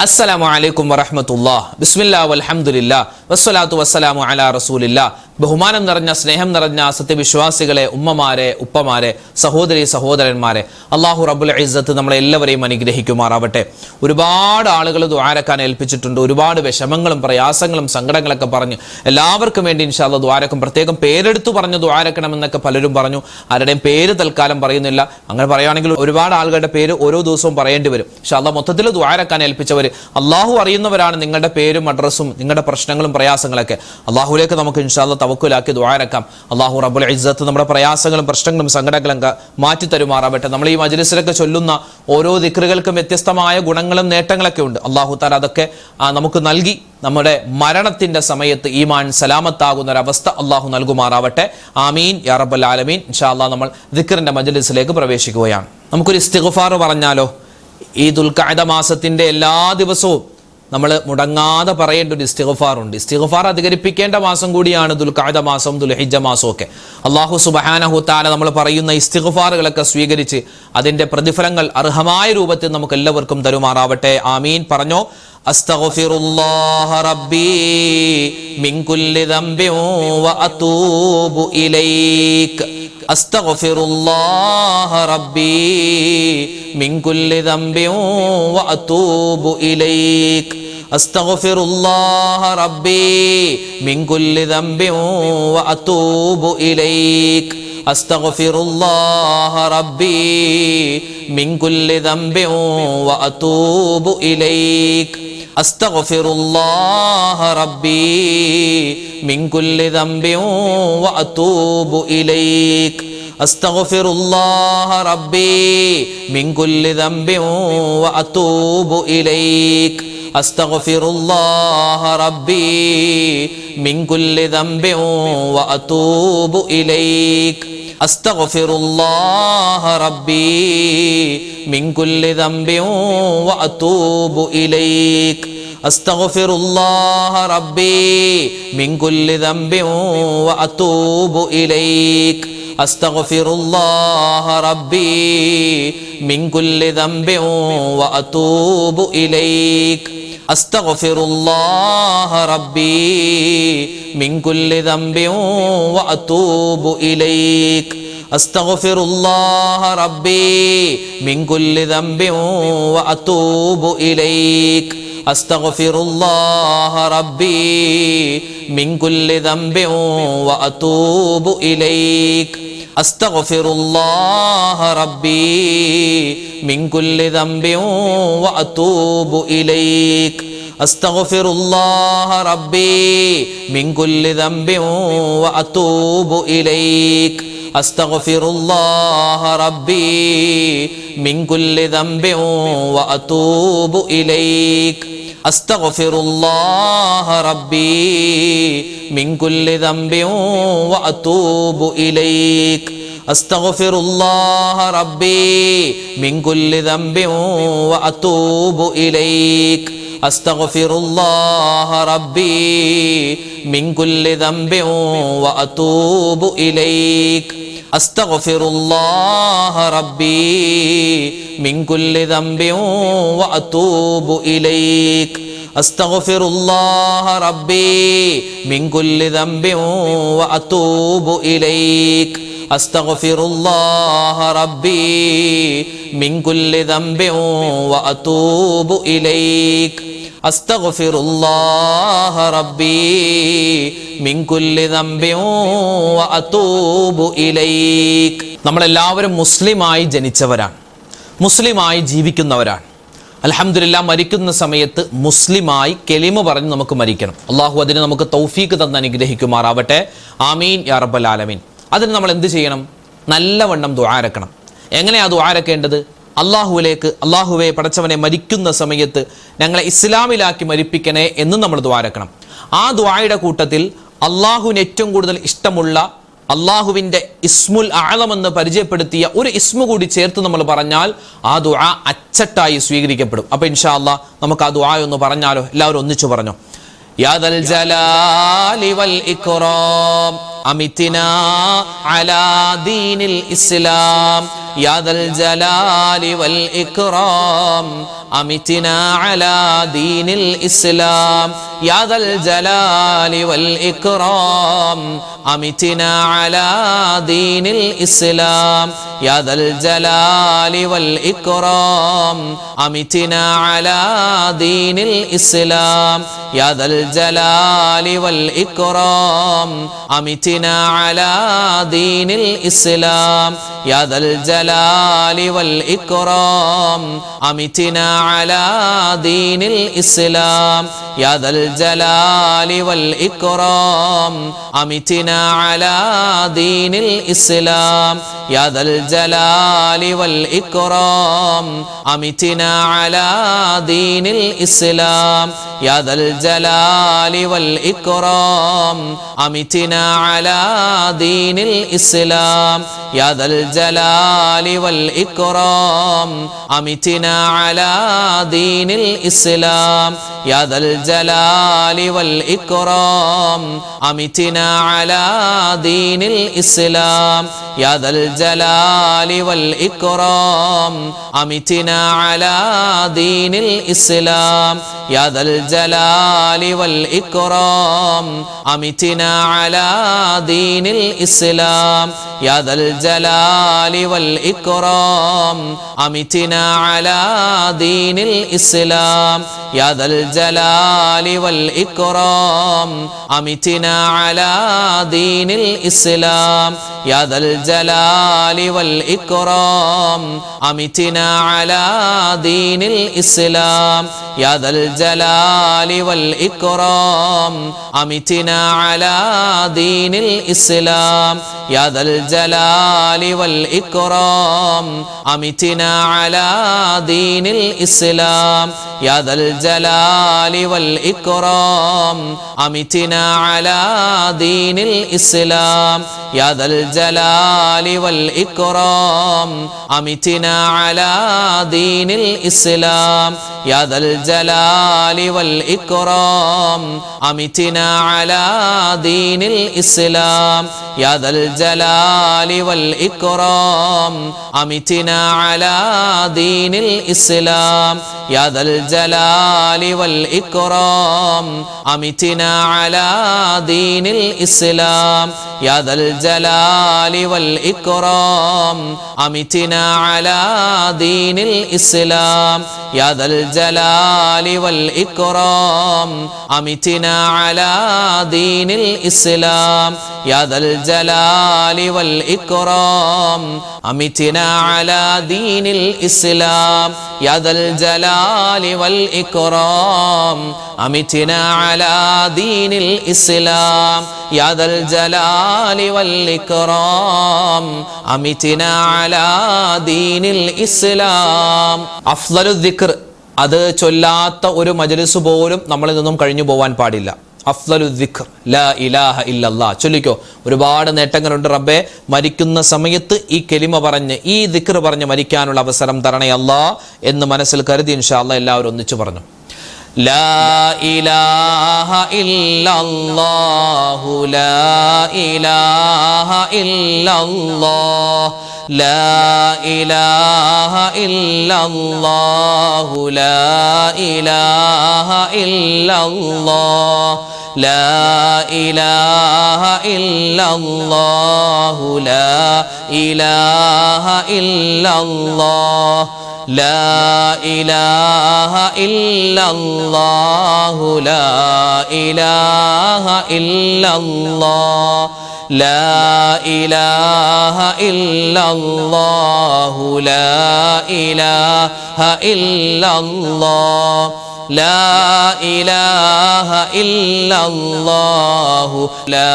അസ്സലാമു അലൈക്കും വറഹ്മത്തുള്ളാഹി. ബിസ്മില്ലാഹി വൽഹംദുലില്ലാഹി വസ്സലാത്തു വസ്സലാമു അലാ റസൂലില്ലാഹ്. ബഹുമാനം നിറഞ്ഞ സ്നേഹം നിറഞ്ഞ സത്യവിശ്വാസികളെ, ഉമ്മമാരെ, ഉപ്പമാരെ, സഹോദരി സഹോദരന്മാരെ, അല്ലാഹു റബ്ബുൽ ഇസ്സത്ത് നമ്മളെ എല്ലാവരെയും അനുഗ്രഹിക്കുമാറാവട്ടെ. ഒരുപാട് ആളുകൾ ദുആരക്കാൻ ഏൽപ്പിച്ചിട്ടുണ്ട്. ഒരുപാട് വിഷമങ്ങളും പ്രയാസങ്ങളും സങ്കടങ്ങളൊക്കെ പറഞ്ഞ് എല്ലാവർക്കും വേണ്ടി ഇൻഷാ അല്ലാഹ് ദുആരക്കും. പ്രത്യേകം പേരെടുത്തു പറഞ്ഞ് ദുആരക്കണമെന്നൊക്കെ പലരും പറഞ്ഞു. ആരുടെയും പേര് തൽക്കാലം പറയുന്നില്ല. അങ്ങനെ പറയുകയാണെങ്കിൽ ഒരുപാട് ആളുകളുടെ പേര് ഓരോ ദിവസവും പറയേണ്ടി വരും. ഇൻഷാ അല്ലാഹ് മൊത്തത്തിൽ ദുആരക്കാൻ ഏൽപ്പിച്ചവർ അള്ളാഹു അറിയുന്നവരാണ്. നിങ്ങളുടെ പേരും അഡ്രസ്സും നിങ്ങളുടെ പ്രശ്നങ്ങളും പ്രയാസങ്ങളൊക്കെ അള്ളാഹുലേക്ക് നമുക്ക് ഇൻഷാ അല്ലാഹ് തവക്കുലാക്കി ദുആരക്കാം. അള്ളാഹു റബ്ബുൽ ഇസ്സത്ത് നമ്മുടെ പ്രയാസങ്ങളും പ്രശ്നങ്ങളും സങ്കടങ്ങളും മാറ്റി തരുമാറാവട്ടെ. നമ്മൾ ഈ മജ്ലിസിലൊക്കെ ചൊല്ലുന്ന ഓരോ ദിക്റുകൾക്കും വ്യത്യസ്തമായ ഗുണങ്ങളും നേട്ടങ്ങളൊക്കെ ഉണ്ട്. അള്ളാഹു തആല അതൊക്കെ നമുക്ക് നൽകി നമ്മുടെ മരണത്തിന്റെ സമയത്ത് ഈമാൻ സലാമത്താകുന്ന ഒരവസ്ഥ അള്ളാഹു നൽകുമാറാവട്ടെ. ആമീൻ യാ റബ്ബൽ ആലമീൻ. ഇൻഷാ അല്ലാഹ് നമ്മൾ ദിക്റിന്റെ മജ്ലിസിലേക്ക് പ്രവേശിക്കുകയാണ്. നമുക്കൊരു ഇസ്തിഗ്ഫാർ പറഞ്ഞാലോ? ഈ ദുൽഖഅദ മാസത്തിന്റെ എല്ലാ ദിവസവും നമ്മൾ മുടങ്ങാതെ പറയേണ്ട ഒരു ഇസ്തിഗ്ഫാർ ഉണ്ട്. ഇസ്തിഗ്ഫാർ അധികരിപ്പിക്കേണ്ട മാസം കൂടിയാണ് ദുൽഖഅദ മാസം, ദുൽഹിജ്ജ മാസം ഒക്കെ. അല്ലാഹു സുബ്ഹാനഹു തആല നമ്മൾ പറയുന്ന ഇസ്തിഗ്ഫാറുകളൊക്കെ സ്വീകരിച്ച് അതിന്റെ പ്രതിഫലങ്ങൾ അർഹമായ രൂപത്തിൽ നമുക്ക് എല്ലാവർക്കും തരുമാറാവട്ടെ. ആമീൻ. പറഞ്ഞോ, അസ്തഗ്ഫിറുല്ലാഹ റബ്ബി മിൻ കുല്ലി ദംബിൻ വ അതൂബു ഇലൈക. അസ്തഗ്ഫിറുല്ലാഹ റബ്ബി മിൻ കുല്ലി ദംബിൻ വ അതൂബു ഇലൈക. അസ്തഗ്ഫിറുല്ലാഹ റബ്ബി മിൻ കുല്ലി ദംബിൻ വ അതൂബു ഇലൈക. അസ്തഗ്ഫിറുല്ലാഹ റബ്ബി മിൻ കുല്ലി ദംബിൻ വ അതൂബു ഇലൈക. അസ്തഗ്ഫിറുല്ലാഹ റബ്ബി മിൻ കുല്ലി ദംബിൻ വ അതൂബു ഇലൈക. അസ്തഗ്ഫിറുല്ലാഹ റബ്ബി മിൻ കുല്ലി ദംബിൻ വ അതൂബു ഇലൈക. അസ്തഗ്ഫിറുല്ലാഹ റബ്ബി മിൻ കുല്ലി ദംബിൻ വ അതൂബു ഇലൈക. അസ്തഗ്ഫിറുല്ലാഹ റബ്ബി മിൻ കുല്ലി ദംബിൻ വ അതൂബു ഇലൈക. അസ്തഗ്ഫിറുല്ലാഹ റബ്ബി മിൻ കുല്ലി ദംബിൻ വ അതൂബു ഇലൈക. അസ്തഗ്ഫിറുല്ലാഹ റബ്ബി മിൻ കുല്ലി ദംബിൻ വ അതൂബു ഇലൈക. അസ്തഗ്ഫിറുല്ലാഹ റബ്ബി മിൻ കുല്ലി ദംബിൻ വ അതൂബു ഇലൈക. അസ്തഗ്ഫിറുല്ലാഹ റബ്ബി മിൻ കുല്ലി ദംബിൻ വ അതൂബു ഇലൈക. അസ്തഗ്ഫിറുല്ലാഹ റബ്ബി മിൻ കുല്ലി ദംബിൻ വ അതൂബു ഇലൈക. അസ്തഗ്ഫിറുല്ലാഹ റബ്ബി മിൻ കുല്ലി ദംബിൻ വ അതൂബു ഇലൈക. അസ്തഗ്ഫിറുല്ലാഹ റബ്ബി മിൻ കുല്ലി ദംബിൻ വ അതൂബു ഇലൈക. അസ്തഗ്ഫിറുല്ലാഹ റബ്ബി മിൻ കുല്ലി ദംബിൻ വ അതൂബു ഇലൈക. അസ്തഗ്ഫിറുല്ലാഹ റബ്ബി മിൻ കുല്ലി ദംബിൻ വ അതൂബു ഇലൈക. അസ്തഗ്ഫിറുല്ലാഹ റബ്ബി മിൻ കുല്ലി ദംബിൻ വ അതൂബു ഇലൈക. അസ്തഗ്ഫിറുല്ലാഹ റബ്ബി മിൻ കുല്ലി ദംബിൻ വ അതൂബു ഇലൈക. അസ്തഗ്ഫിറുല്ലാഹ റബ്ബി മിൻ കുല്ലി ദംബിൻ വ അതൂബു ഇലൈക. അസ്തഗ്ഫിറുല്ലാഹ റബ്ബി മിൻ കുല്ലി ദംബിൻ വ അതൂബു ഇലൈക. അസ്തഗ്ഫിറുല്ലാഹ റബ്ബി മിൻ കുല്ലി ദംബിൻ വ അതൂബു ഇലൈക. അസ്തഗ്ഫിറുല്ലാഹ റബ്ബി മിൻ കുല്ലി ദംബിൻ വ അതൂബു ഇലൈക. നമ്മളെല്ലാവരും മുസ്ലിമായി ജനിച്ചവരാണ്, മുസ്ലിമായി ജീവിക്കുന്നവരാണ്. അൽഹംദുലില്ലാഹ്, മരിക്കുന്ന സമയത്ത് മുസ്ലിമായി കെലിമ പറഞ്ഞ് നമുക്ക് മരിക്കണം. അള്ളാഹു അതിന് നമുക്ക് തൗഫീഖ് തന്ന് അനുഗ്രഹിക്കുമാറാവട്ടെ. ആമീൻ യാ റബ്ബൽ ആലമീൻ. അതിന് നമ്മൾ എന്ത് ചെയ്യണം? നല്ലവണ്ണം ദുആരക്കണം. എങ്ങനെയാ ദുആരക്കേണ്ടത്? അള്ളാഹുവിലേക്ക്, അള്ളാഹുവെ പടച്ചവനെ, മരിക്കുന്ന സമയത്ത് ഞങ്ങളെ ഇസ്ലാമിലാക്കി മരിപ്പിക്കണേ എന്ന് നമ്മൾ ദുആരക്കണം. ആ ദുആയുടെ കൂട്ടത്തിൽ അള്ളാഹുവിന് ഏറ്റവും കൂടുതൽ ഇഷ്ടമുള്ള അള്ളാഹുവിൻ്റെ ഇസ്മുൽ അഅ്ലം എന്ന് പരിചയപ്പെടുത്തിയ ഒരു ഇസ്മു കൂടി ചേർത്ത് നമ്മൾ പറഞ്ഞാൽ ആ ദുആ അച്ചട്ടായി സ്വീകരിക്കപ്പെടും. അപ്പോൾ ഇൻഷാ അല്ലാഹ് നമുക്ക് ആ ദുആ ഒന്ന് പറഞ്ഞാലോ? എല്ലാവരും ഒന്നിച്ചു പറഞ്ഞോ. യാ ദൽ ജലാലി വൽ ഇക്റാം അമിത്നാ അലാ ദീനിൽ ഇസ്ലാം يا ذا الجلال والإكرام أمتنا على دين الإسلام يا ذا الجلال والإكرام أمتنا على دين الإسلام يا ذا الجلال والإكرام أمتنا على دين الإسلام يا ذا الجلال والإكرام أمتنا على دين الإسلام يا ذا الجلال والإكرام أمتنا على دين الإسلام يا ذا الجلال والإكرام أمتنا على دين الإسلام يا ذا الجلال والإكرام أمتنا على دين الإسلام يا ذا الجلال والإكرام أمتنا على دين الإسلام يا ذا الجلال والإكرام أمتنا على دين الإسلام يا ذا الجلال والإكرام أمتنا على دين الإسلام يا ذا الجلال والإكرام أمتنا على دين الإسلام يا ذا الجلال والإكرام أمتنا على دين الإسلام يا ذا الجلال والإكرام أمتنا على دين الإسلام يا ذا الجلال والإكرام أمتنا على دين الإسلام يا ذا الجلال والإكرام أمتنا على دين الإسلام يا ذا الجلال والإكرام أمتنا على دين الإسلام يا ذا الجلال والإكرام أمتنا على دين الإسلام يا ذا الجلال والإكرام أمتنا على دين الإسلام يا ذا الجلال والإكرام أمتنا على دين الإسلام يا ذا الجلال والإكرام أمتنا على دين الإسلام يا ذا الجلال والإكرام أمتنا على دين الإسلام يا ذا الجلال والإكرام أمتنا على دين الإسلام يا ذا الجلال والإكرام أمتنا على دين الإسلام يا ذا الجلال والإكرام أمتنا على دين الإسلام يا ذا الجلال والإكرام أمتنا على دين الإسلام يا ذا الجلال والإكرام أمتنا على دين الإسلام يا ذا الجلال والإكرام أمتنا على دين الإسلام أفضل الذكر അത് ചൊല്ലാത്ത ഒരു മജ്‌ലിസ് പോലും നമ്മളിൽ നിന്നും കഴിഞ്ഞു പോവാൻ പാടില്ല. അഫ്ളലു ദിക്ർ ലാ ഇലാഹ ഇല്ലല്ലാഹ് ചൊല്ലിക്കോ. ഒരുപാട് നേട്ടങ്ങളുണ്ട് റബ്ബേ. മരിക്കുന്ന സമയത്ത് ഈ കലിമ പറഞ്ഞ് ഈ ദിക്ർ പറഞ്ഞ് മരിക്കാനുള്ള അവസരം തരണേ അല്ലാഹ് എന്ന് മനസ്സിൽ കരുതി ഇൻഷാ അല്ലാഹ് എല്ലാവരും ഒന്നിച്ചു പറഞ്ഞു. ലാ ഇലാഹ ഇല്ലല്ലാഹു ലാ ഇലാഹ ഇല്ലല്ലാഹ് ലാ ഇലാഹ ഇല്ലല്ലാഹു ലാ ഇലാഹ ഇല്ലല്ലാഹ് ലാ ഇലാഹ ഇല്ലല്ലാഹു ലാ ഇലാഹ ഇല്ലല്ലാഹ് ലാ ഇലാഹ ഇല്ലല്ലാഹു ലാ ഇലാഹ ഇല്ലല്ലാഹ് ലാ ഇലാഹ ഇല്ലല്ലാഹു ലാ ഇലാഹ ഇല്ലല്ലാഹ് ലാ ഇലാഹ ഇല്ലല്ലാഹു ലാ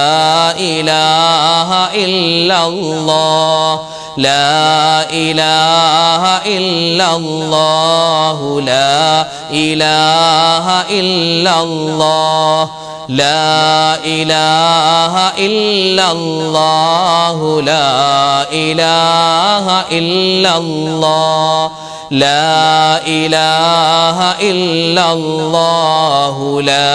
ഇലാഹ ഇല്ലല്ലാഹ് ലാ ഇലാഹ ഇല്ലല്ലാഹു ലാ ഇലാഹ ഇല്ലല്ലാഹ് ലാ ഇലാഹ ഇല്ലല്ലാഹു ലാ ഇലാഹ ഇല്ലല്ലാഹ് ലാ ഇലാഹ ഇല്ലല്ലാഹു ലാ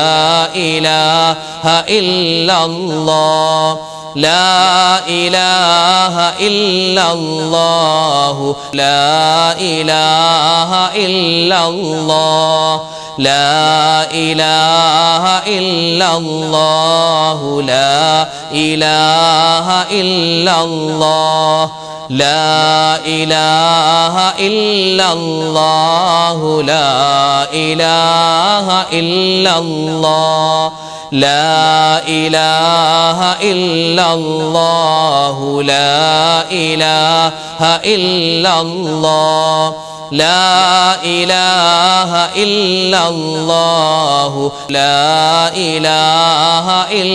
ഇലാഹ ഇല്ലല്ലാഹ് لا إله إلا الله لا إله إلا الله لا إله إلا الله لا إله إلا الله لا إله إلا الله لا إله إلا الله لا إله إلا الله لا إله إلا الله لا إله إلا الله لا إله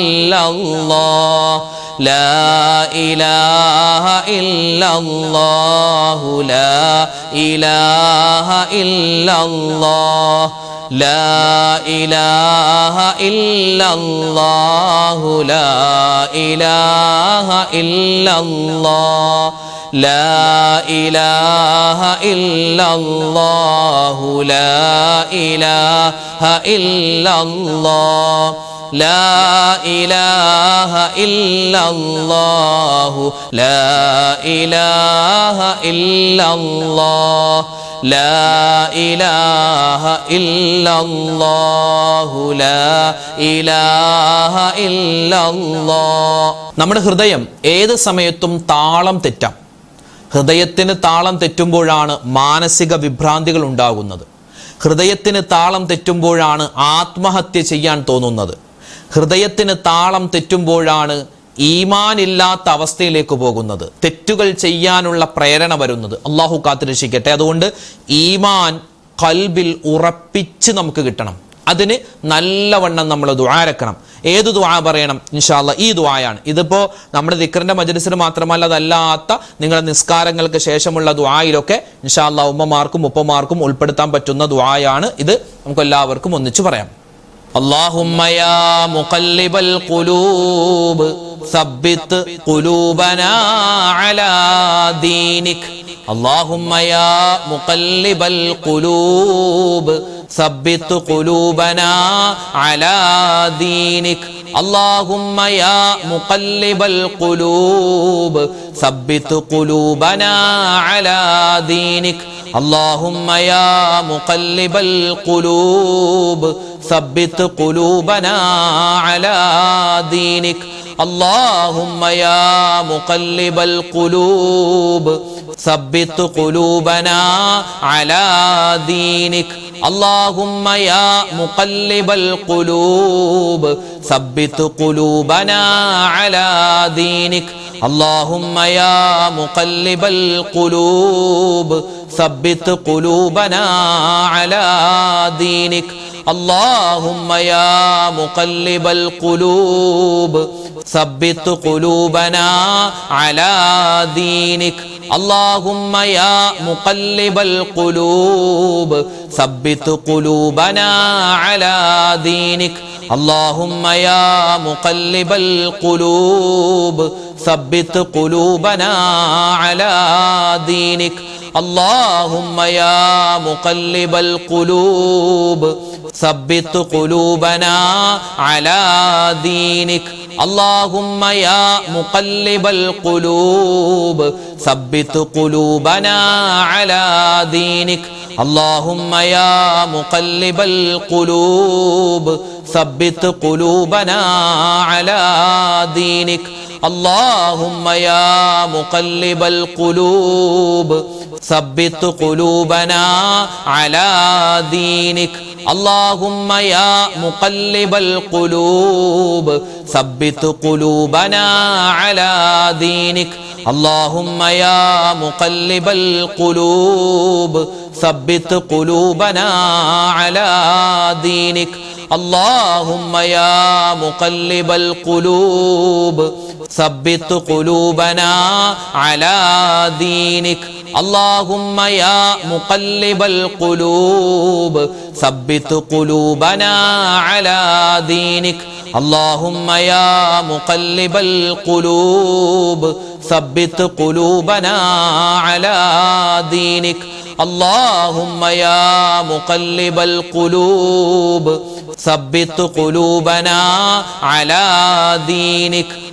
إلا الله لا إله إلا الله لا إله إلا الله لا إله إلا الله لا إله إلا الله لا إله إلا الله لا إله إلا الله لا إله إلا الله لا إله إلا الله لا إله إلا الله لا إله إلا الله. നമ്മുടെ ഹൃദയം ഏത് സമയത്തും താളം തെറ്റാം. ഹൃദയത്തിന് താളം തെറ്റുമ്പോഴാണ് മാനസിക വിഭ്രാന്തികൾ ഉണ്ടാകുന്നത്. ഹൃദയത്തിന് താളം തെറ്റുമ്പോഴാണ് ആത്മഹത്യ ചെയ്യാൻ തോന്നുന്നത്. ഹൃദയത്തിന് താളം തെറ്റുമ്പോഴാണ് ഈമാനില്ലാത്ത അവസ്ഥയിലേക്ക് പോകുന്നത്, തെറ്റുകൾ ചെയ്യാനുള്ള പ്രേരണ വരുന്നത്. അള്ളാഹു കാത്തുരക്ഷിക്കട്ടെ. അതുകൊണ്ട് ഈമാൻ ഖൽബിൽ ഉറപ്പിച്ച് നമുക്ക് കിട്ടണം. അതിന് നല്ലവണ്ണം നമ്മൾ ദുആരക്കണം. ഏത് ദുആ പറയണം? ഇൻഷാ അല്ലാഹ് ഈ ദുആയാണ്. ഇതിപ്പോൾ നമ്മുടെ ദിക്റിന്റെ മജ്‌ലിസിന് മാത്രമല്ല, അതല്ലാത്ത നിങ്ങളുടെ നിസ്കാരങ്ങൾക്ക് ശേഷമുള്ള ദുആയിലൊക്കെ ഇൻഷാ അല്ലാഹ് ഉമ്മമാർക്കും ഉപ്പമാർക്കും ഉൾപ്പെടുത്താൻ പറ്റുന്ന ദുആയാണ് ഇത്. നമുക്ക് എല്ലാവർക്കും ഒന്നിച്ചു പറയാം. അല്ലാഹുമ്മ യാ മുഖല്ലിബൽ ഖുലൂബ് സബ്ബിത് ഖുലൂബനാ അലാ ദീനിക്. അല്ലാഹുമ്മ യാ മുഖല്ലിബൽ ഖുലൂബ് സബ്ബിത് ഖുലൂബനാ അലാ ദീനിക്. اللهم يا مقلب القلوب ثبت قلوبنا على دينك. اللهم يا مقلب القلوب ثبت قلوبنا على دينك. اللهم يا مقلب القلوب ثبت قلوبنا على دينك. اللهم يا مقلب القلوب ثبت قلوبنا على دينك. اللهم يا مقلب القلوب ثبت قلوبنا على دينك. اللهم يا مقلب القلوب ثبت قلوبنا على دينك. اللهم يا مقلب القلوب ثبت قلوبنا على دينك. اللهم يا مقلب القلوب ثبت قلوبنا على دينك. اللهم يا مقلب القلوب ثبت قلوبنا على دينك. اللهم يا مقلب القلوب ثبت قلوبنا على دينك. اللهم يا مقلب القلوب ثبت قلوبنا على دينك. اللهم يا مقلب القلوب ثبت قلوبنا على دينك. اللهم يا مقلب القلوب ثبت قلوبنا على دينك. اللهم يا مقلب القلوب ثبت قلوبنا على دينك. اللهم يا مقلب القلوب ثبت قلوبنا على دينك. اللهم يا مقلب القلوب ثبت قلوبنا على دينك. اللهم يا مقلب القلوب ثبت قلوبنا على دينك. اللهم يا مقلب القلوب ثبت قلوبنا على دينك.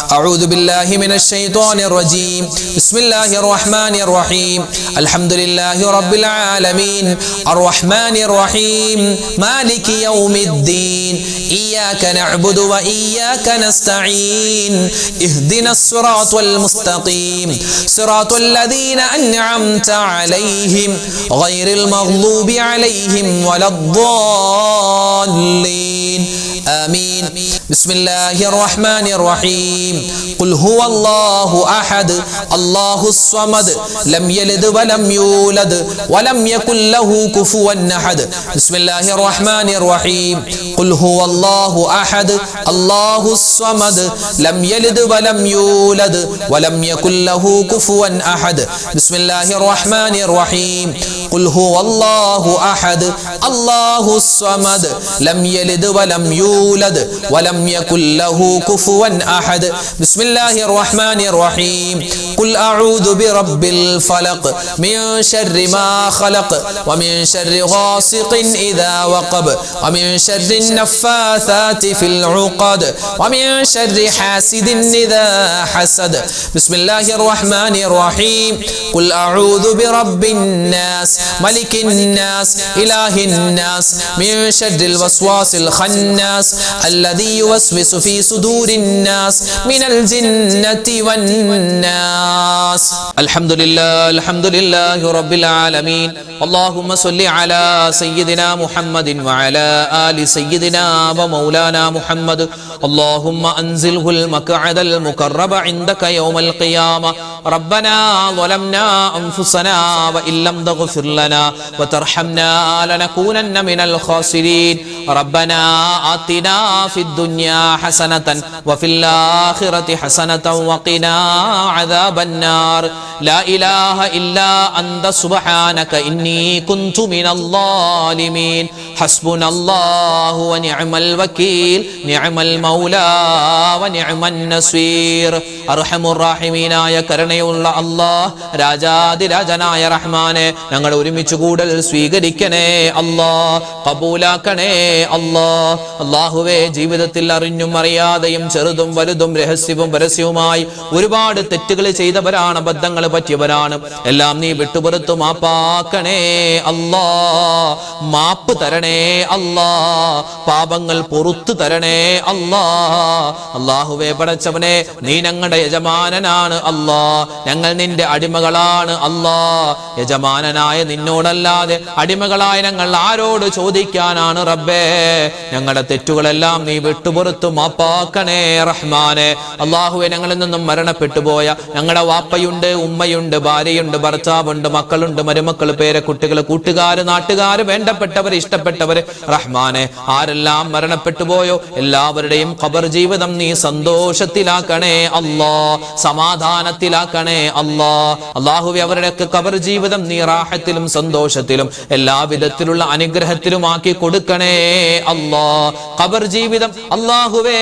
أعوذ بالله من الشيطان الرجيم بسم الله الرحمن الرحيم الحمد لله رب العالمين الرحمن الرحيم مالك يوم الدين إياك نعبد وإياك نستعين اهدنا الصراط المستقيم صراط الذين أنعمت عليهم غير المغضوب عليهم ولا الضالين آمين بسم الله الرحمن الرحيم قل هو الله أحد الله الصمد لم يلد ولم يولد ولم يكن له كفوا أحد بسم الله الرحمن الرحيم قل هو الله أحد الله الصمد لم يلد ولم يولد ولم يكن له كفوا أحد بسم الله الرحمن الرحيم قل هو الله أحد الله الصمد لم يلد ولم يولد ولم يكن له كفوا أحد بسم الله الرحمن الرحيم قل أعوذ برب الفلق من شر ما خلق ومن شر غاسق إذا وقب ومن شر النفاثات في العقد ومن شر حاسد إذا حسد بسم الله الرحمن الرحيم قل أعوذ برب الناس ملك الناس إله الناس من شر الوسواس الخناس الذي يوسوس في صدور الناس من الجنة والناس الحمد لله رب العالمين اللهم صل على سيدنا محمد وعلى آل سيدنا ومولانا محمد اللهم أنزله المقعد المقرب عندك يوم القيامة ربنا ظلمنا أنفسنا وإن لم تغفر لنا وترحمنا لنكونن من الخاسرين ربنا آتنا في الدنيا حسنة وفي الآخرة حسنة وقنا عذاب النار لا إله إلا أنت سبحانك إني كنت من الظالمين حسبنا الله ونعم الوكيل نعم المولى ونعم النصير أرحم الراحمين يا കരുണയുള്ള അല്ലാഹ് രാജാതിരാജനായ റഹ്മാനെ ഞങ്ങൾ ഒരുമിച്ച് കൂടൽ സ്വീകരിക്കണേ അല്ലാഹ് കബൂലാക്കണേ അല്ലാഹ് അല്ലാഹുവേ ജീവിതത്തിൽ അറിഞ്ഞും അറിയാതെയും ചെറുതും വലുതും രഹസ്യവും പരസ്യവുമായി ഒരുപാട് തെറ്റുകൾ ചെയ്തവരാണ് അബദ്ധങ്ങൾ പറ്റിയവരാണ് എല്ലാം നീ വിട്ടുപുറത്തു മാപ്പാക്കണേ അല്ലാഹ് മാപ്പ് തരണേ അല്ലാഹ് പാപങ്ങൾ പുറത്തു തരണേ അല്ലാഹ് അല്ലാഹുവേ പടച്ചവനെ നീ ഞങ്ങളുടെ യജമാനനാണ് അല്ലാഹ് ഞങ്ങൾ നിന്റെ അടിമകളാണ് അല്ലാഹ് യജമാനനായ നിന്നോടല്ലാതെ അടിമകളായ ഞങ്ങൾ ആരോട് ചോദിക്കാനാണ് റബ്ബേ ഞങ്ങളുടെ തെറ്റുകളെല്ലാം നീ വിട്ടുപുറത്തു മാപ്പാക്കണേ റഹ്മാനെ അല്ലാഹുവേ ഞങ്ങളിൽ നിന്നും മരണപ്പെട്ടു പോയ ഞങ്ങളുടെ വാപ്പയുണ്ട് ഉമ്മയുണ്ട് ഭാര്യയുണ്ട് ഭർത്താവുണ്ട് മക്കളുണ്ട് മരുമക്കൾ പേരക്കുട്ടികൾ കൂട്ടുകാര് നാട്ടുകാര് വേണ്ടപ്പെട്ടവർ ഇഷ്ടപ്പെട്ടവര് റഹ്മാനെ ആരെല്ലാം മരണപ്പെട്ടു പോയോ എല്ലാവരുടെയും ഖബർ ജീവിതം നീ സന്തോഷത്തിലാക്കണേ അല്ലാഹ് സമാധാനത്തിലാക്കണേ അല്ലാഹ് അല്ലാഹുവേ അവരുടെയൊക്കെ ഖബർ ജീവിതം നീ റാഹത്തിലും സന്തോഷത്തിലും എല്ലാവിധത്തിലുള്ള അനുഗ്രഹത്തിലുമാക്കി കൊടുക്കണേ അല്ലാഹ് ഖബർ ജീവിതം അല്ലാഹുവേ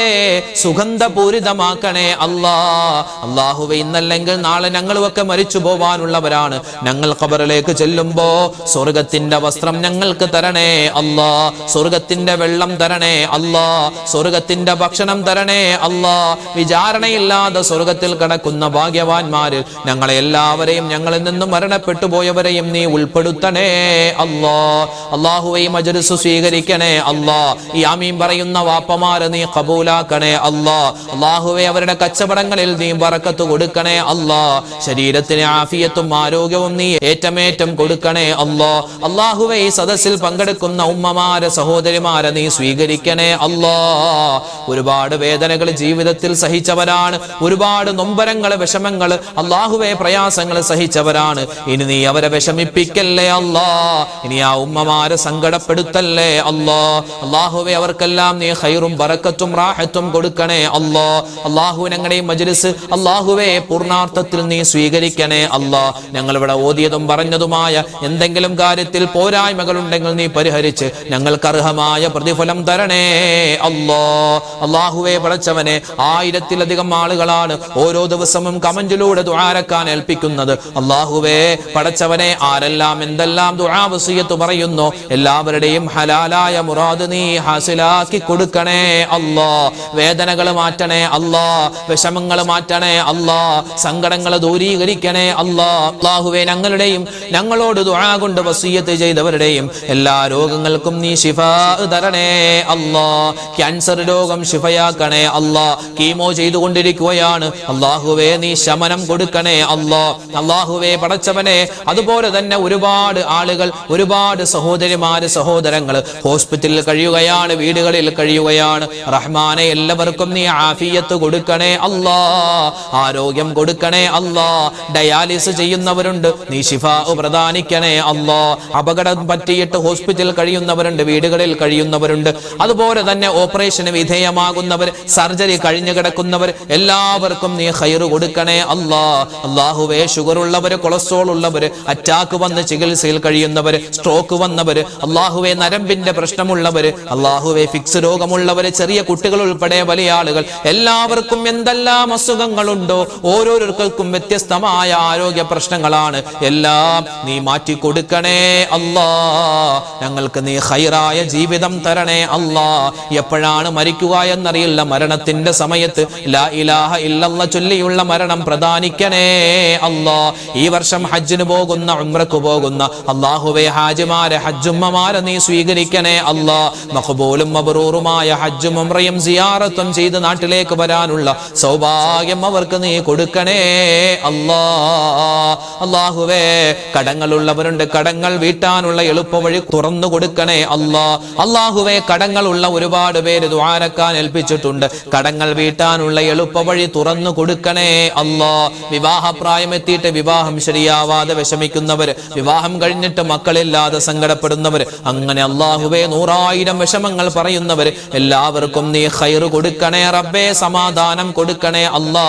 സുഗന്ധപൂരിതമാക്കണേ അല്ലാഹ് അല്ലാഹുവേ ഇന്നല്ലെങ്കിൽ നാളെ ഞങ്ങളുമൊക്കെ മരിച്ചു പോവാനുള്ളവരാണ് ഞങ്ങൾ ഖബറിലേക്ക് ചെല്ലുമ്പോ സ്വർഗത്തിന്റെ വസ്ത്രം ഞങ്ങൾക്ക് തരണേ അല്ലാഹ് സ്വർഗത്തിന്റെ വെള്ളം തരണേ അല്ലാഹ് സ്വർഗത്തിന്റെ ഭക്ഷണം തരണേ അല്ലാഹ് വിചാരണയില്ലാതെ സ്വർഗത്തിൽ കടക്കുന്ന ഭാഗ്യവാന്മാരിൽ ഞങ്ങളെ എല്ലാവരെയും ഞങ്ങളിൽ നിന്നും മരണപ്പെട്ടു പോയവരെയും നീ ഉൾപ്പെടുത്തണേ അല്ലാഹ് അല്ലാഹുവേ മജ്‌ലിസ് സ്വീകരിക്കണേ അല്ലാഹ് ഈ ആമീൻ പറയുന്ന വാപ്പമാരെ നീ ഖബൂലാക്കണേ അല്ലാഹ് അല്ലാഹുവേ അവരുടെ കച്ചവടങ്ങളിൽ നീ ബറക്കത്ത് കൊടുക്കണേ അല്ലാഹ് ശരീരത്തിന് ആഫിയത്തും ആരോഗ്യവും നീ ഏറ്റമേറ്റം കൊടുക്കണേ അല്ലാഹ് അല്ലാഹുവേ ഈ സദസ്സിൽ പങ്കെടുക്കുന്ന ഉമ്മമാരെ സഹോദരിമാരെ നീ സ്വീകരിക്കണേ അല്ലാഹ് ഒരുപാട് വേദനകൾ ജീവിതത്തിൽ സഹിച്ചവരാണ് ഒരുപാട് നൊമ്പരങ്ങൾ വിഷമങ്ങൾ അല്ലാഹുവേ പ്രയാസങ്ങൾ സഹിച്ചവരാണ് ഇനി നീ അവരെ വിഷമിപ്പിക്കല്ലേ അല്ലാഹ് ഇനി ആ ഉമ്മമാരെ സങ്കടപ്പെടുത്തല്ലേ അല്ലാഹ് അല്ലാഹുവേ അവർക്കെല്ലാം നീ ഖൈറും ബറക്കത്തും റാഹത്തും കൊടുക്കണേ അല്ലാഹ് അല്ലാഹു ഞങ്ങളുടെ ഈ മജ്‌ലിസ് അല്ലാഹുവേ പൂർണ്ണാർത്ഥത്തിൽ നീ സ്വീകരിക്കണേ അല്ലാഹ് ഞങ്ങൾ ഇവിടെ ഓതിയതും പറഞ്ഞതുമായ എന്തെങ്കിലും കാര്യത്തിൽ പോരായ്മകൾ ഉണ്ടെങ്കിൽ നീ പരിഹരിച്ച് ഞങ്ങൾക്ക് അർഹമായ പ്രതിഫലം തരണേ അല്ലാഹ് അല്ലാഹുവേ പടച്ചവനെ ആയിരത്തിലധികം ആളുകളാണ് ഓരോ ദിവസവും കമന്റിലൂടെ ദുആ രക്കാൻ ഏൽപ്പിക്കുന്നത് അല്ലാഹുവേ പടച്ചവനെ ആരെല്ലാം എന്തെല്ലാം ദുആ വസിയത്ത് പറയുന്നു എല്ലാവരുടെയും ഹലാലായ മുറാദ് നീ ഹാസിലാക്കി കൊടുക്കണേ അല്ലാ. വേദനകൾ മാറ്റണേ അല്ലാ, വിഷമങ്ങൾ മാറ്റണേ അല്ലാ, സങ്കടങ്ങൾ ദൂരീകരിക്കണേ അല്ലാ. അല്ലാഹുവേ, ഞങ്ങളുടെയും ഞങ്ങളോട് ദുആ കൊണ്ട് വസിയത്ത് ചെയ്തവരുടെയും എല്ലാ രോഗങ്ങൾക്കും നീ ശിഫാ തരണേ അല്ലാ. ക്യാൻസർ രോഗം ശിഫയാക്കണേ അല്ലാ. കീമോ ചെയ്തുകൊണ്ടിരിക്കുകയാണ് അല്ലാഹുവേ, നീ ശമനം കൊടുക്കണേ അല്ലാ. അല്ലാഹുവേ പടച്ചവനെ, അതുപോലെ തന്നെ ഒരുപാട് ആളുകൾ, ഒരുപാട് സഹോദരിമാര് സഹോദരങ്ങൾ ഹോസ്പിറ്റലിൽ കഴിയുകയാണ്, വീടുകളിൽ കഴിയുകയാണ്. റഹ്മാനെ, എല്ലാവർക്കും നീ ആഫിയത്ത് കൊടുക്കണേ അല്ലാ, ആരോഗ്യം കൊടുക്കണേ അല്ലാ. ഡയാലിസിസ് ചെയ്യുന്നവരുണ്ട്, നീ ശിഫാ പ്രദാനിക്കണേ അല്ലാ. അപകടം പറ്റിയിട്ട് ഹോസ്പിറ്റലിൽ കഴിയുന്നവരുണ്ട്, വീടുകളിൽ കഴിയുന്നവരുണ്ട്. അതുപോലെ തന്നെ ഓപ്പറേഷന് വിധേയമാകുന്നവർ, സർജറി കഴിഞ്ഞു കിടക്കുന്നവർ, എല്ലാവർക്കും നീ ഖൈർ കൊടുക്കണേ അല്ലാ. അല്ലാഹുവേ, ഷുഗർ ഉള്ളവർ, കൊളസ്ട്രോൾ ഉള്ളവർ, അറ്റാക്ക് വന്ന് ചികിത്സയിൽ കഴിയുന്നവർ, സ്ട്രോക്ക് വന്നവർ, അല്ലാഹുവേ നരമ്പിന്റെ പ്രശ്നമുള്ളവർ, അല്ലാഹുവേ ഫിക്സ് രോഗമുള്ളവർ, ചെറിയ കുട്ടികൾ ഉൾപ്പെടെ വലിയ ആളുകൾ, എല്ലാവർക്കും എന്തെല്ലാം അസുഖങ്ങളുണ്ടോ ഓരോരുത്തർക്കും വ്യത്യസ്തമായ ആരോഗ്യ പ്രശ്നങ്ങളാണ്. എല്ലാം നീ മാറ്റി കൊടുക്കണേ അല്ലാ. ഞങ്ങൾക്ക് നീ ഖൈറായ ജീവിതം തരണേ അല്ലാ. എപ്പോഴാണ് മരിക്കുക എന്നറിയില്ല, മരണത്തിന്റെ സമയത്ത് ലാ ഇലാഹ ഇല്ലല്ലാഹ് ചൊല്ലിയുള്ള മരണം പ്രദാനിക്കണേ അല്ലാ. ഈ വർഷം ഹജ്ജിന് പോകുന്ന, ഉംറക്ക് പോകുന്ന അല്ലാഹുവേ ഹാജിമാരെ, ഹജ്ജുമ്മമാരെ നീ സ്വീകരിക്കണേ അല്ലാ. മഖ്ബൂലും മബ്റൂറുമായ ഹജ്ജും ഉംറയും സിയാറത്തും ചെയ്ത് നാട്ടിലേക്ക് വരാനുള്ള സൗഭാഗ്യം അവർക്ക് നീ കൊടുക്കണേ അല്ലാ. അല്ലാഹുവേ, കടങ്ങളുള്ളവരുണ്ട്, കടങ്ങൾ വീട്ടാനുള്ള എളുപ്പവഴി തുറന്നു കൊടുക്കണേ അല്ലാ. അല്ലാഹുവേ, കടങ്ങളുള്ള ഒരുപാട് പേര് ദുആരക്കാൻ ഏൽപ്പിച്ചിട്ടുണ്ട്, കടങ്ങൾ വീട്ടാനുള്ള എളുപ്പവഴി തുറന്നു കൊടുക്കണേ അല്ലാ. വിവാഹപ്രായം എത്തിയിട്ട് വിവാഹം ശരിയാവാതെ വിഷമിക്കുന്നവർ, വിവാഹം കഴിഞ്ഞിട്ട് മക്കളില്ലാതെ സങ്കടപ്പെടുന്നവർ, അങ്ങനെ അല്ലാഹുവേ 100,000 വിഷമങ്ങൾ പറയുന്നവർ, എല്ലാവർക്കും നീ ഖൈർ കൊടുക്കണേ റബ്ബേ, സമാധാനം കൊടുക്കണേ അല്ലാ.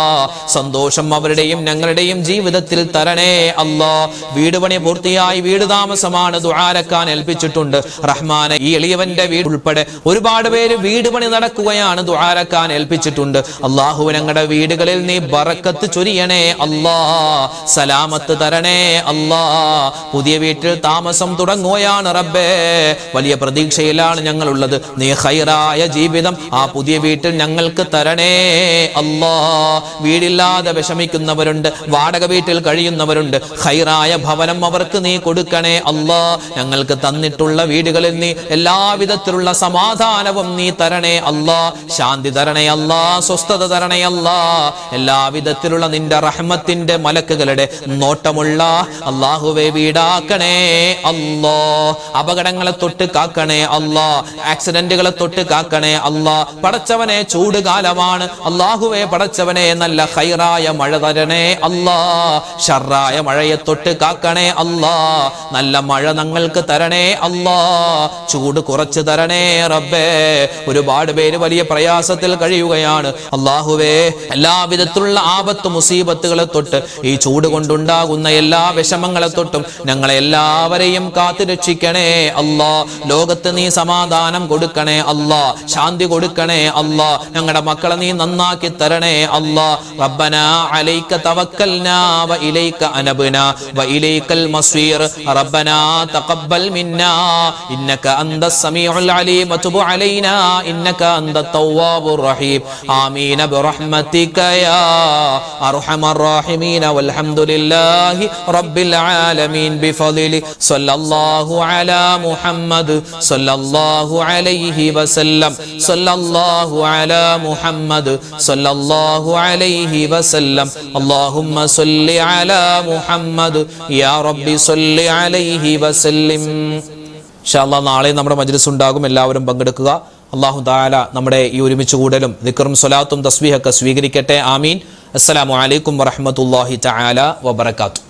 സന്തോഷം അവരുടെയും ഞങ്ങളുടെയും ജീവിതത്തിൽ തരണേ അല്ലാ. വീട് പണി പൂർത്തിയായി, വീട് താമസമാണ്, ദുആരക്കാൻ ഏൽപ്പിച്ചിട്ടുണ്ട് റഹ്മാനെ. ഈ എളിയവന്റെ വീട് ഉൾപ്പെടെ ഒരുപാട് പേര് വീട് പണി നടക്കുകയാണ്, ദുആരക്കാൻ ഏൽപ്പിച്ചിട്ടുണ്ട്. അല്ലാഹു, ഞങ്ങളുടെ വീടുകളിൽ നീ ബറക്കത്ത് ചൊരിയണേ അല്ലാ, സലാമത്ത് തരണേ അല്ലാ. പുതിയ വീട്ടിൽ താമസം തുടങ്ങുകയാണ് റബ്ബേ, വലിയ പ്രതീക്ഷയിലാണ് ഞങ്ങളുള്ളത്. നീ ഖൈറായ ജീവിതം ആ പുതിയ വീട്ടിൽ ഞങ്ങൾക്ക് തരണേ അല്ലാ. വീടില്ലാതെ വിഷമിക്കുന്നവരുണ്ട്, വാടക വീട്ടിൽ കഴിയുന്നവരുണ്ട്, ഖൈറായ ഭവനം അവർക്ക് നീ കൊടുക്കണേ അല്ലാ. ഞങ്ങൾക്ക് തന്നിട്ടുള്ള വീടുകളിൽ നീ എല്ലാവിധത്തിലുള്ള സമാധാനവും നീ തരണേ അല്ലാ, ശാന്തി തരണേ അല്ലാ, സ്വസ്ഥത തരണേ അല്ലാ. എല്ലാവിധത്തിലുള്ള നിന്റെ റഹ്മത്തിന്റെ മലക്കുകളുടെ നോട്ടമുള്ള അല്ലാഹുവേ വീടാക്കണേ അല്ലാ. അപകടങ്ങളെ തൊട്ട് കാക്കണേ അല്ലാ, ആക്സിഡന്റുകളെ തൊട്ട് കാക്കണേ അല്ലാ. പടച്ചവനെ, ചൂട് കാലമാണ് അല്ലാഹുവേ, പടച്ചവനെ നല്ല ഖൈറായ മഴ തരണേ അല്ലാ. ഷർറായ മഴയെ തൊട്ട് കാക്കണേ അല്ലാ, നല്ല മഴ ഞങ്ങൾക്ക് തരണേ അല്ലാ. ചൂട് കുറച്ച് തരണേ റബ്ബേ. ഒരുപാട് പേര് വലിയ പ്രയാസത്തിൽ കഴിയുകയാണ് അല്ലാഹുവേ. എല്ലാവിധത്തിലുള്ള ആപത്ത് മുസീബത്തുകളെ തൊട്ട്, ഈ ചൂട് കൊണ്ടുണ്ടാകുന്ന എല്ലാ വിഷമങ്ങളെ തൊട്ടും ഞങ്ങളെ എല്ലാവരെയും കാത്തു രക്ഷിക്കണേ അല്ലാ. ലോകത്ത് നീ സമാധാനം കൊടുക്കണേ അല്ലാ, ശാന്തി കൊടുക്കണേ അല്ലാ. ഞങ്ങളുടെ മക്കളെ നീ നന്നാക്കി തരണേ അല്ലാ. റബ്ബനാ അലൈക തവക്കൽനാ വ ഇലൈക അനബ്നാ വ ഇലൈകൽ മസ്വീർ. റബ്ബനാ തഖബ്ബൽ മിന്നാ ഇന്നക അന്തസ് സമീഉൽ അലീം വതുബ് അലൈനാ ഇന്നക അന്തത് തവ്വാബുർ റഹീം. ആമീൻ ബിറഹ്മതിക യാ അർഹമർ റഹീമീൻ. വൽഹംദുലില്ലാഹി റബ്ബിൽ ആലമീൻ ബിഫളിലി സ്വല്ലല്ലാഹു അലാ മുഹമ്മദ് സ്വല്ലല്ലാഹു അലൈഹി വസല്ലം. സ്വല്ലല്ലാഹു അലാ മുഹമ്മദ് സ്വല്ലല്ലാഹു അലൈഹി വസല്ലം. അല്ലാഹുമ്മ സ്വല്ലി അലാ മുഹമ്മദ് യാ റബ്ബി സ്വല്ലി അലൈഹി വസല്ലം. ഇൻഷാ അല്ലാഹ് നാളെ നമ്മുടെ മജ്ലിസ് ഉണ്ടാകും, എല്ലാവരും പങ്കെടുക്കുക. അല്ലാഹു തആല നമ്മുടെ ഈ ഒരുമിച്ച് കൂടലും ദിക്റും സ്വലാത്തും തസ്ബീഹൊക്കെ സ്വീകരിക്കട്ടെ. ആമീൻ. അസ്സലാമു അലൈക്കും വറഹ്മത്തുള്ളാഹി തആല വബറകാതുഹു.